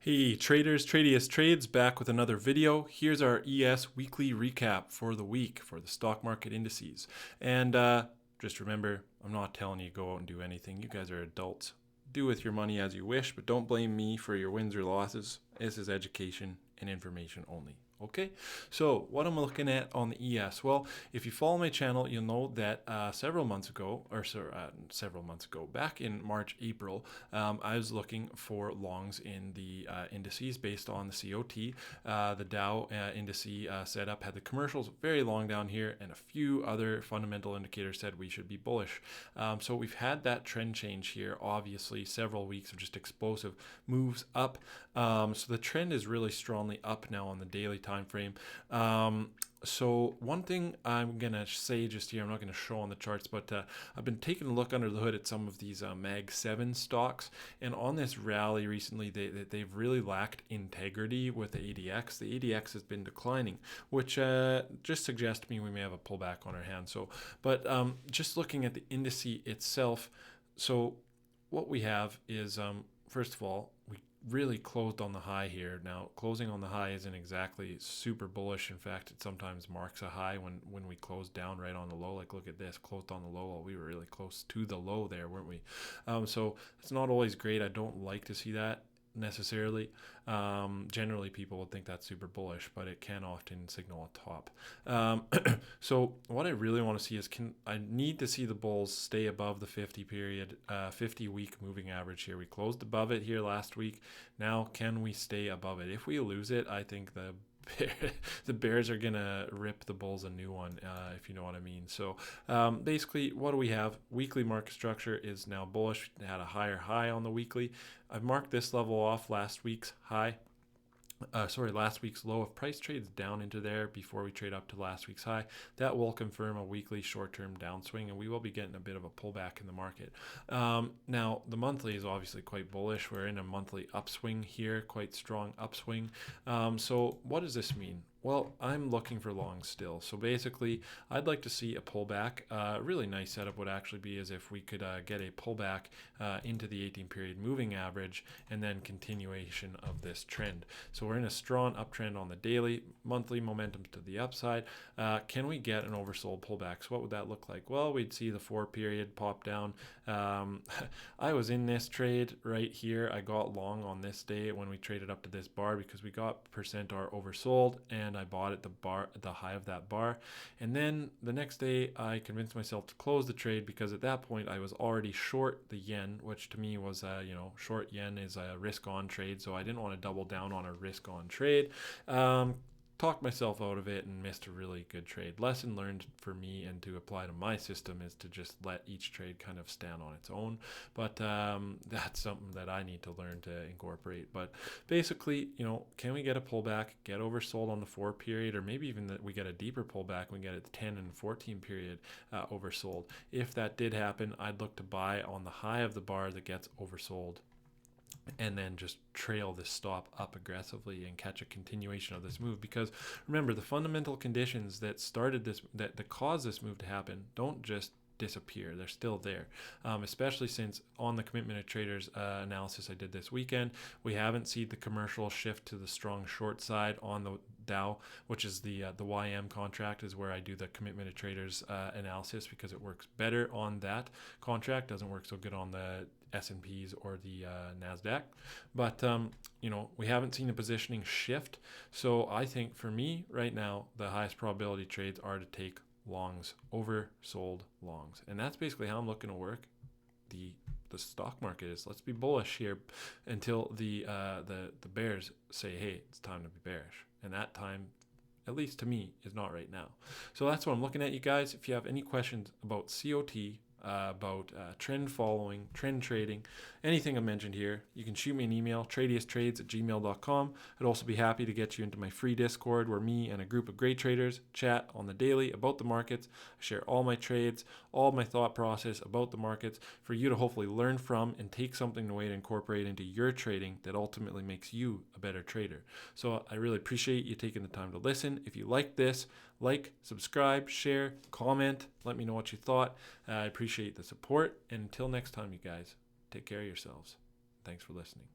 Hey traders, Tradiest Trades back with another video. Here's our ES weekly recap for the week for the stock market indices. And just remember, I'm not telling you go out and do anything. You guys are adults. Do with your money as you wish, but don't blame me for your wins or losses. This is education and information only. Okay, so what I'm looking at on the ES, well, if you follow my channel, you'll know that several months ago, back in March, April, I was looking for longs in the indices based on the COT. The Dow indice setup had the commercials very long down here, and a few other fundamental indicators said we should be bullish. So we've had that trend change here, obviously, several weeks of just explosive moves up. So the trend is really strongly up now on the daily time frame. So one thing I'm going to say just here, I'm not going to show on the charts, but I've been taking a look under the hood at some of these Mag 7 stocks. And on this rally recently, they've really lacked integrity with the ADX. The ADX has been declining, which just suggests to me we may have a pullback on our hands. But just looking at the indice itself, so what we have is, first of all, we really closed on the high here. Now, closing on the high isn't exactly super bullish. In fact, it sometimes marks a high when we close down right on the low. Like, look at this, closed on the low. Well, we were really close to the low there, weren't we? So it's not always great. I don't like to see that necessarily. Generally, people would think that's super bullish, but it can often signal a top. So what I really want to see is, I need to see the bulls stay above the 50-week moving average here. We closed above it here last week. Now, can we stay above it? If we lose it, I think the Bears are going to rip the Bulls a new one, if you know what I mean. So basically, what do we have? Weekly market structure is now bullish. It had a higher high on the weekly. I've marked this level off last week's high. Last week's low. If price trades down into there before we trade up to last week's high, that will confirm a weekly short-term downswing, and we will be getting a bit of a pullback in the market. Now, the monthly is obviously quite bullish. We're in a monthly upswing here, quite strong upswing. So what does this mean? Well, I'm looking for longs still. So basically, I'd like to see a pullback. A really nice setup would actually be as if we could get a pullback into the 18-period moving average and then continuation of this trend. So we're in a strong uptrend on the daily, monthly momentum to the upside. Can we get an oversold pullback? So what would that look like? Well, we'd see the 4-period pop down. I was in this trade right here. I got long on this day when we traded up to this bar because we got %R oversold, and I bought at the high of that bar. And then the next day I convinced myself to close the trade because at that point I was already short the yen, which to me was short yen is a risk on trade, so I didn't want to double down on a risk on trade. Talked myself out of it and missed a really good trade. Lesson learned for me and to apply to my system is to just let each trade kind of stand on its own. But that's something that I need to learn to incorporate. But basically, can we get a pullback, get oversold on the 4-period, or maybe even that we get a deeper pullback, we get a 10 and 14-period oversold. If that did happen, I'd look to buy on the high of the bar that gets oversold, and then just trail this stop up aggressively and catch a continuation of this move. Because remember, the fundamental conditions that started this, that caused this move to happen, don't just disappear. They're still there, especially since on the commitment of traders analysis I did this weekend, we haven't seen the commercial shift to the strong short side on the Dow, which is the YM contract, is where I do the commitment of traders analysis because it works better on that contract. Doesn't work so good on the S&Ps or the NASDAQ. But we haven't seen a positioning shift. So I think for me right now, the highest probability trades are to take longs, oversold longs, and that's basically how I'm looking to work the stock market. Is let's be bullish here until the bears say, hey, it's time to be bearish, and that time, at least to me, is not right now. So that's what I'm looking at, you guys. If you have any questions about COT, about trend following, trend trading, anything I mentioned here, you can shoot me an email, tradiesttrades@gmail.com. I'd also be happy to get you into my free Discord where me and a group of great traders chat on the daily about the markets. I share all my trades, all my thought process about the markets for you to hopefully learn from and take something away to incorporate into your trading that ultimately makes you a better trader. So I really appreciate you taking the time to listen. If you like this, like, subscribe, share, comment, let me know what you thought. I appreciate the support. And until next time, you guys, take care of yourselves. Thanks for listening.